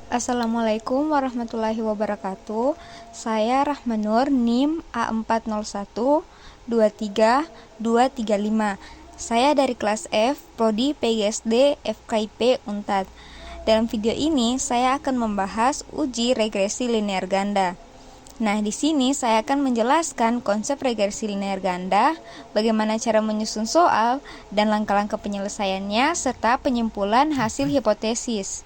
Assalamualaikum warahmatullahi wabarakatuh. Saya Rahmanur, NIM A40123235. Saya dari kelas F, Prodi PGSD FKIP Unpad. Dalam video ini saya akan membahas uji regresi linear ganda. Nah, di sini saya akan menjelaskan konsep regresi linear ganda, bagaimana cara menyusun soal, dan langkah-langkah penyelesaiannya, serta penyimpulan hasil hipotesis.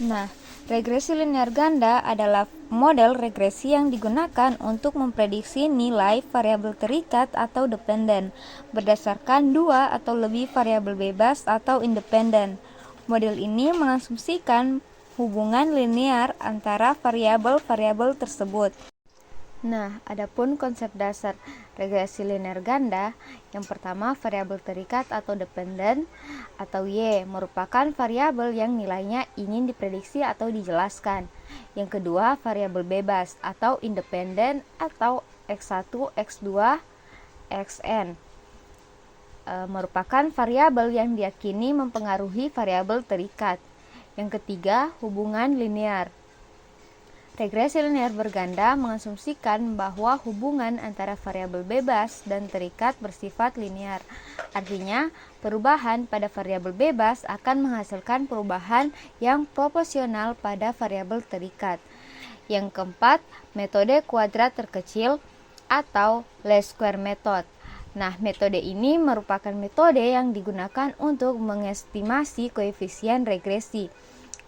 Nah, regresi linear ganda adalah model regresi yang digunakan untuk memprediksi nilai variabel terikat atau dependen berdasarkan dua atau lebih variabel bebas atau independen. Model ini mengasumsikan hubungan linear antara variabel-variabel tersebut. Nah, adapun konsep dasar regresi linear ganda, yang pertama variabel terikat atau dependen atau Y merupakan variabel yang nilainya ingin diprediksi atau dijelaskan. Yang kedua, variabel bebas atau independen atau X1, X2, Xn merupakan variabel yang diyakini mempengaruhi variabel terikat. Yang ketiga, hubungan linear. Regresi linear berganda mengasumsikan bahwa hubungan antara variabel bebas dan terikat bersifat linear. Artinya, perubahan pada variabel bebas akan menghasilkan perubahan yang proporsional pada variabel terikat. Yang keempat, metode kuadrat terkecil atau least square method. Nah, metode ini merupakan metode yang digunakan untuk mengestimasi koefisien regresi,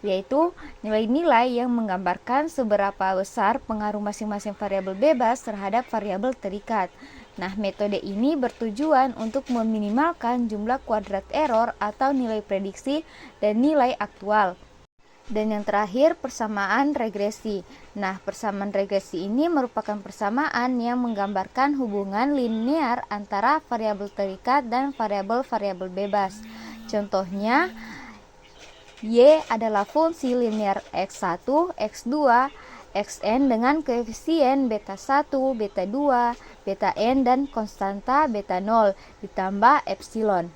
yaitu nilai-nilai yang menggambarkan seberapa besar pengaruh masing-masing variabel bebas terhadap variabel terikat. Nah, metode ini bertujuan untuk meminimalkan jumlah kuadrat error atau nilai prediksi dan nilai aktual. Dan yang terakhir, persamaan regresi. Nah, persamaan regresi ini merupakan persamaan yang menggambarkan hubungan linear antara variabel terikat dan variabel-variabel bebas. Contohnya, Y adalah fungsi linear X1, X2, Xn dengan koefisien beta 1, beta 2, beta n dan konstanta beta 0 ditambah epsilon.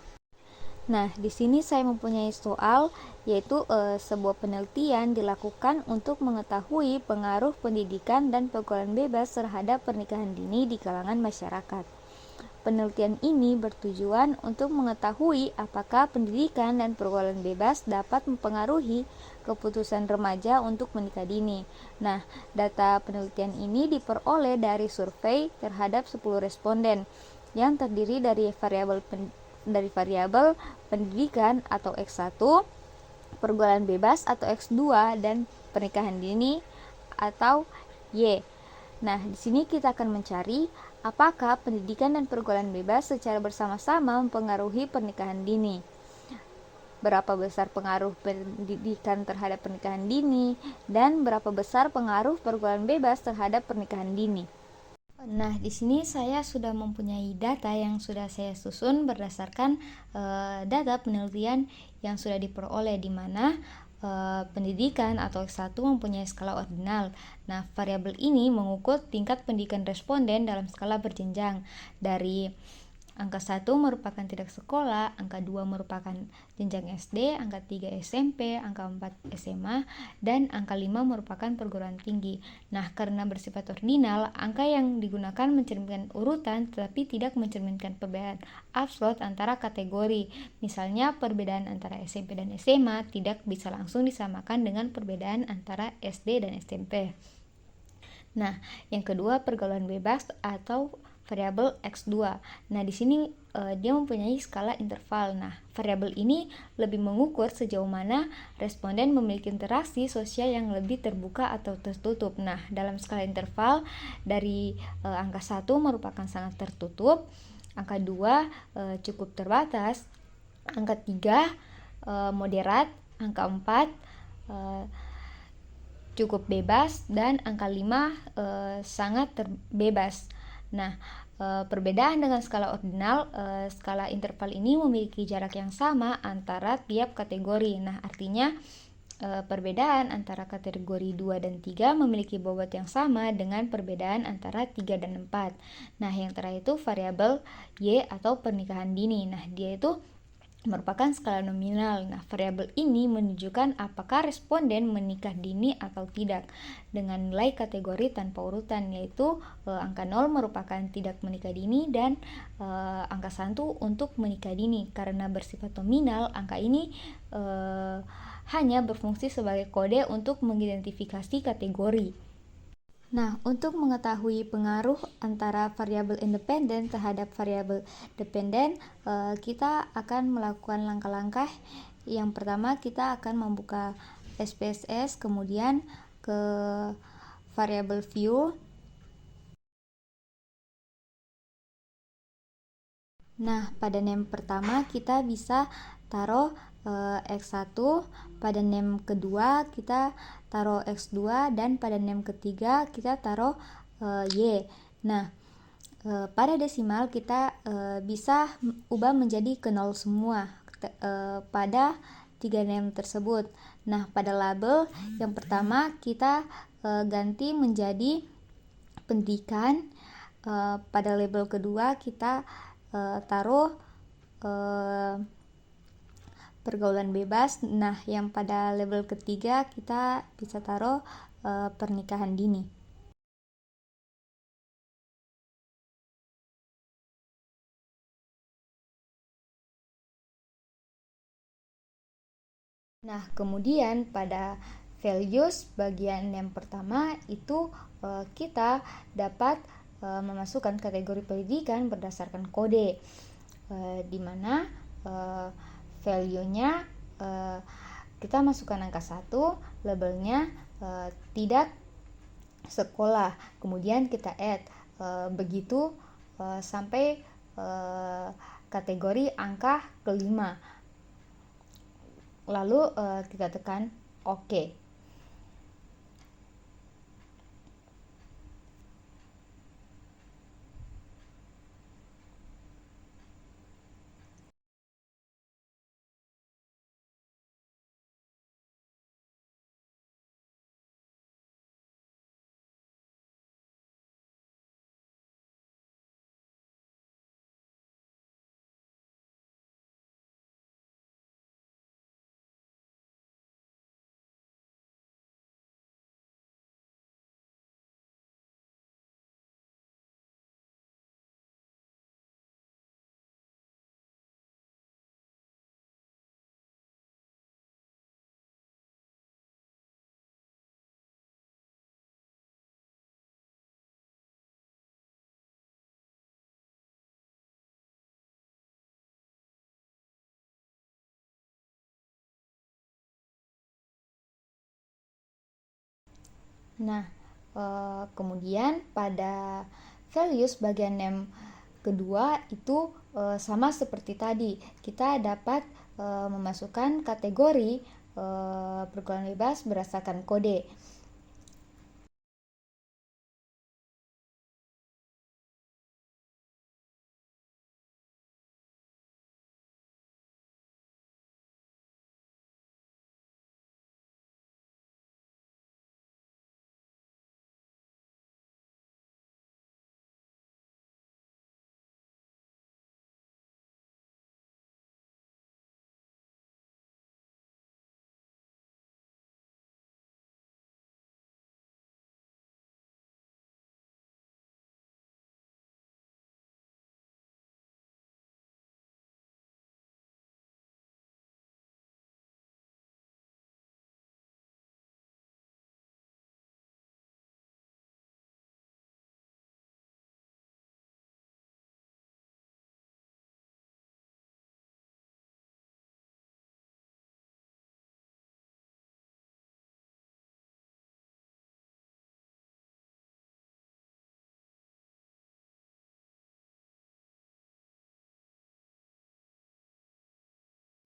Nah, di sini saya mempunyai soal, yaitu sebuah penelitian dilakukan untuk mengetahui pengaruh pendidikan dan pergaulan bebas terhadap pernikahan dini di kalangan masyarakat. Penelitian ini bertujuan untuk mengetahui apakah pendidikan dan pergaulan bebas dapat mempengaruhi keputusan remaja untuk menikah dini. Nah, data penelitian ini diperoleh dari survei terhadap 10 responden yang terdiri dari variabel pendidikan atau X1, pergaulan bebas atau X2, dan pernikahan dini atau Y. Nah, di sini kita akan mencari apakah pendidikan dan pergaulan bebas secara bersama-sama mempengaruhi pernikahan dini. Berapa besar pengaruh pendidikan terhadap pernikahan dini dan berapa besar pengaruh pergaulan bebas terhadap pernikahan dini. Nah, di sini saya sudah mempunyai data yang sudah saya susun berdasarkan data penelitian yang sudah diperoleh, di mana pendidikan atau X1 mempunyai skala ordinal. Nah, variabel ini mengukur tingkat pendidikan responden dalam skala berjenjang dari angka 1 merupakan tidak sekolah, angka 2 merupakan jenjang SD, angka 3 SMP, angka 4 SMA, dan angka 5 merupakan perguruan tinggi. Nah, karena bersifat ordinal, angka yang digunakan mencerminkan urutan tetapi tidak mencerminkan perbedaan absolut antara kategori. Misalnya, perbedaan antara SMP dan SMA tidak bisa langsung disamakan dengan perbedaan antara SD dan SMP. Nah, yang kedua, pergaulan bebas atau variabel X2. Nah, di sini dia mempunyai skala interval. Nah, variabel ini lebih mengukur sejauh mana responden memiliki interaksi sosial yang lebih terbuka atau tertutup. Nah, dalam skala interval dari angka 1 merupakan sangat tertutup, angka 2 cukup terbatas, angka 3 moderat, angka 4 cukup bebas, dan angka 5 sangat bebas. Nah, perbedaan dengan skala ordinal, skala interval ini memiliki jarak yang sama antara tiap kategori. Nah, artinya perbedaan antara kategori 2 dan 3 memiliki bobot yang sama dengan perbedaan antara 3 dan 4. Nah, yang terakhir itu variabel Y atau pernikahan dini. Nah, dia itu merupakan skala nominal. Nah, variabel ini menunjukkan apakah responden menikah dini atau tidak dengan nilai kategori tanpa urutan, yaitu angka 0 merupakan tidak menikah dini dan angka 1 untuk menikah dini. Karena bersifat nominal, angka ini hanya berfungsi sebagai kode untuk mengidentifikasi kategori. Nah, untuk mengetahui pengaruh antara variabel independen terhadap variabel dependen, kita akan melakukan langkah-langkah. Yang pertama, kita akan membuka SPSS, kemudian ke variabel view. Nah, pada name pertama kita bisa taruh X1, pada name kedua kita taruh X2, dan pada name ketiga kita taruh Y. Nah, pada desimal kita bisa ubah menjadi ke 0 semua pada 3 name tersebut. Nah, pada label yang pertama kita ganti menjadi pendidikan. Pada label kedua kita taruh pergaulan bebas. Nah, yang pada label ketiga kita bisa taruh pernikahan dini. Nah, kemudian pada values bagian yang pertama itu kita dapat memasukkan kategori pendidikan berdasarkan kode, di mana value-nya kita masukkan angka 1, labelnya tidak sekolah, kemudian kita add begitu sampai kategori angka kelima, lalu kita tekan OK. Nah, kemudian pada values bagian name kedua itu sama seperti tadi, kita dapat memasukkan kategori pergaulan bebas berdasarkan kode.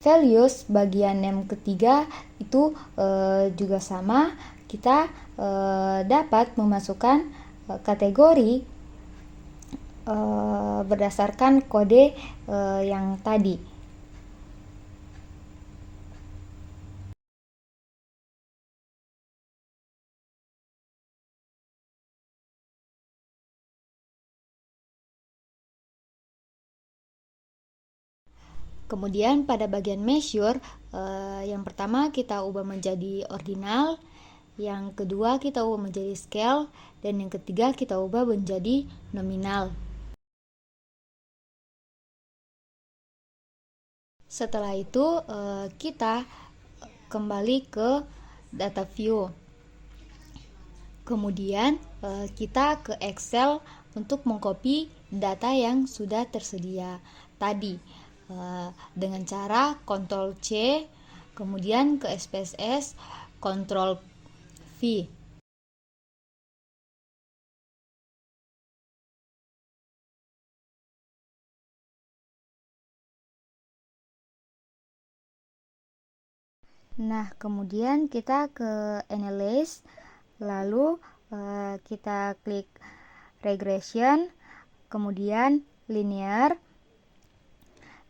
Values bagian name ketiga itu juga sama, kita dapat memasukkan kategori berdasarkan kode yang tadi. Kemudian pada bagian measure, yang pertama kita ubah menjadi ordinal, yang kedua kita ubah menjadi scale, dan yang ketiga kita ubah menjadi nominal. Setelah itu kita kembali ke data view. Kemudian kita ke Excel untuk mengcopy data yang sudah tersedia tadi dengan cara Ctrl C, kemudian ke SPSS Ctrl V. Nah, kemudian kita ke Analyze, lalu kita klik Regression, kemudian Linear.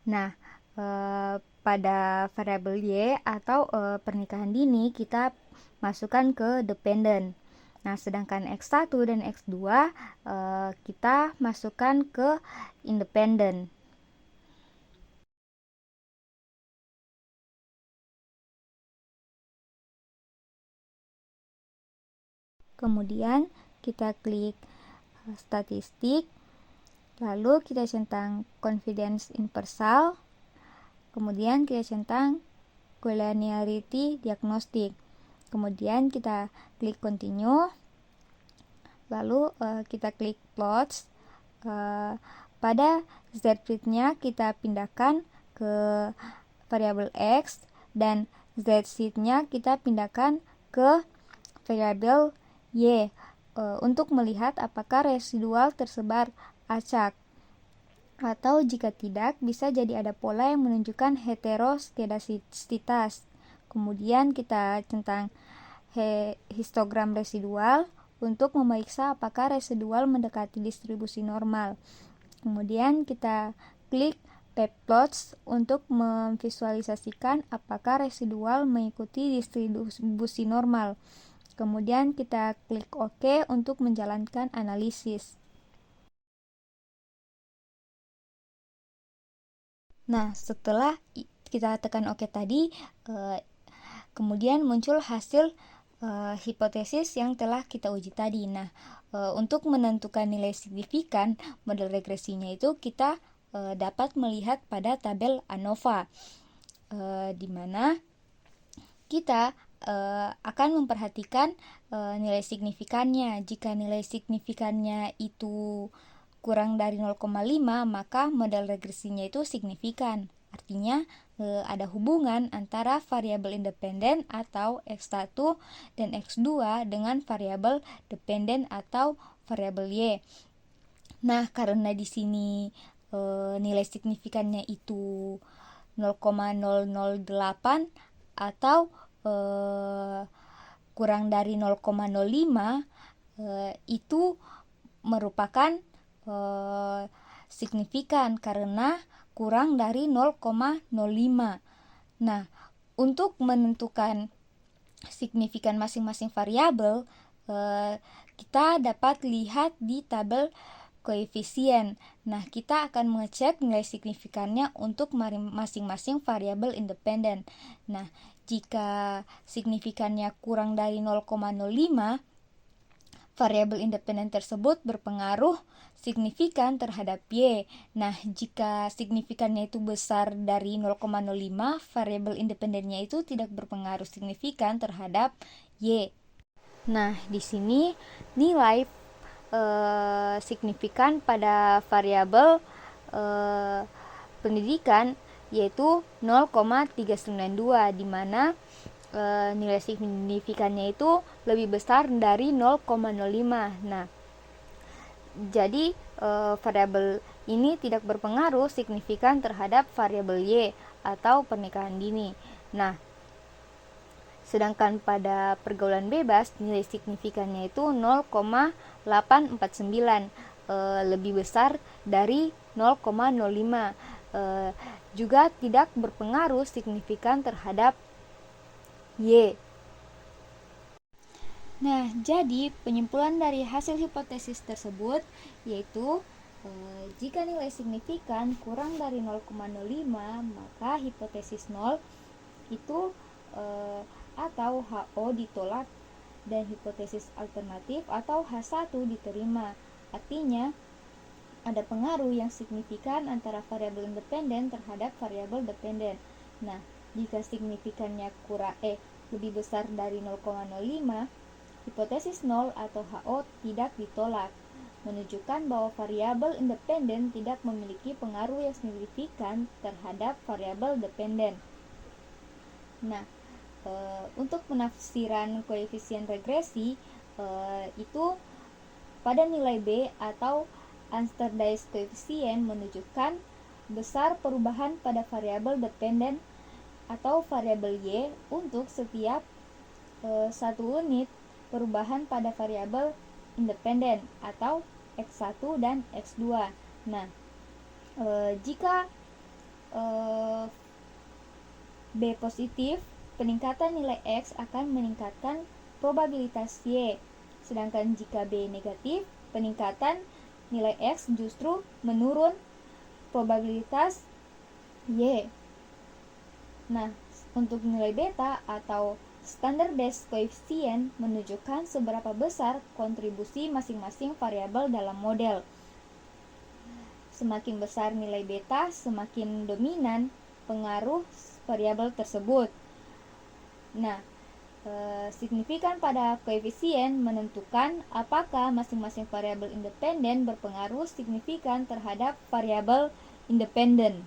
Nah, pada variabel Y atau pernikahan dini kita masukkan ke Dependent. Nah, sedangkan X1 dan X2 kita masukkan ke Independent. Kemudian kita klik statistik, lalu kita centang confidence interval, kemudian kita centang collinearity diagnostic, kemudian kita klik continue, lalu kita klik plots. Pada z-fit-nya kita pindahkan ke variabel X, dan z-sheet-nya kita pindahkan ke variabel Y untuk melihat apakah residual tersebar acak, atau jika tidak bisa jadi ada pola yang menunjukkan heteroskedasitas. Kemudian kita centang histogram residual untuk memeriksa apakah residual mendekati distribusi normal. Kemudian kita klik plots untuk memvisualisasikan apakah residual mengikuti distribusi normal. Kemudian kita klik OK untuk menjalankan analisis. Nah, setelah kita tekan OK tadi, kemudian muncul hasil hipotesis yang telah kita uji tadi. Nah, untuk menentukan nilai signifikan model regresinya itu kita dapat melihat pada tabel ANOVA, di mana kita akan memperhatikan nilai signifikannya. Jika nilai signifikannya itu kurang dari 0,5, maka model regresinya itu signifikan. Artinya ada hubungan antara variabel independen atau X1 dan X2 dengan variabel dependen atau variabel Y. Nah, karena di sini nilai signifikannya itu 0,008 atau kurang dari 0,05, itu merupakan signifikan karena kurang dari 0,05. Nah, untuk menentukan signifikan masing-masing variabel, kita dapat lihat di tabel koefisien. Nah, kita akan mengecek nilai signifikannya untuk masing-masing variabel independen. Nah, jika signifikannya kurang dari 0,05, variabel independen tersebut berpengaruh signifikan terhadap Y. Nah, jika signifikannya itu besar dari 0,05, variabel independennya itu tidak berpengaruh signifikan terhadap Y. Nah, di sini nilai signifikan pada variabel pendidikan yaitu 0,392, di mana nilai signifikannya itu lebih besar dari 0,05. Nah, jadi variabel ini tidak berpengaruh signifikan terhadap variabel Y atau pernikahan dini. Nah, sedangkan pada pergaulan bebas nilai signifikannya itu 0,849, lebih besar dari 0,05, juga tidak berpengaruh signifikan terhadap Y. Nah, jadi penyimpulan dari hasil hipotesis tersebut yaitu Jika nilai signifikan kurang dari 0,05, maka hipotesis 0 itu atau HO ditolak dan hipotesis alternatif atau H1 diterima. Artinya ada pengaruh yang signifikan antara variabel independen terhadap variabel dependen. Nah, jika signifikannya lebih besar dari 0,05, hipotesis 0 atau HO tidak ditolak, menunjukkan bahwa variabel independen tidak memiliki pengaruh yang signifikan terhadap variabel dependen. Nah, untuk penafsiran koefisien regresi itu pada nilai B atau unstandardized coefficient menunjukkan besar perubahan pada variabel dependen atau variabel Y untuk setiap 1 unit perubahan pada variabel independen atau X1 dan X2. Nah, jika B positif, peningkatan nilai X akan meningkatkan probabilitas Y. Sedangkan jika B negatif, peningkatan nilai X justru menurun probabilitas Y. Nah, untuk nilai beta atau standardized coefficient menunjukkan seberapa besar kontribusi masing-masing variabel dalam model. Semakin besar nilai beta, semakin dominan pengaruh variabel tersebut. Nah, signifikan pada koefisien menentukan apakah masing-masing variabel independen berpengaruh signifikan terhadap variabel independen.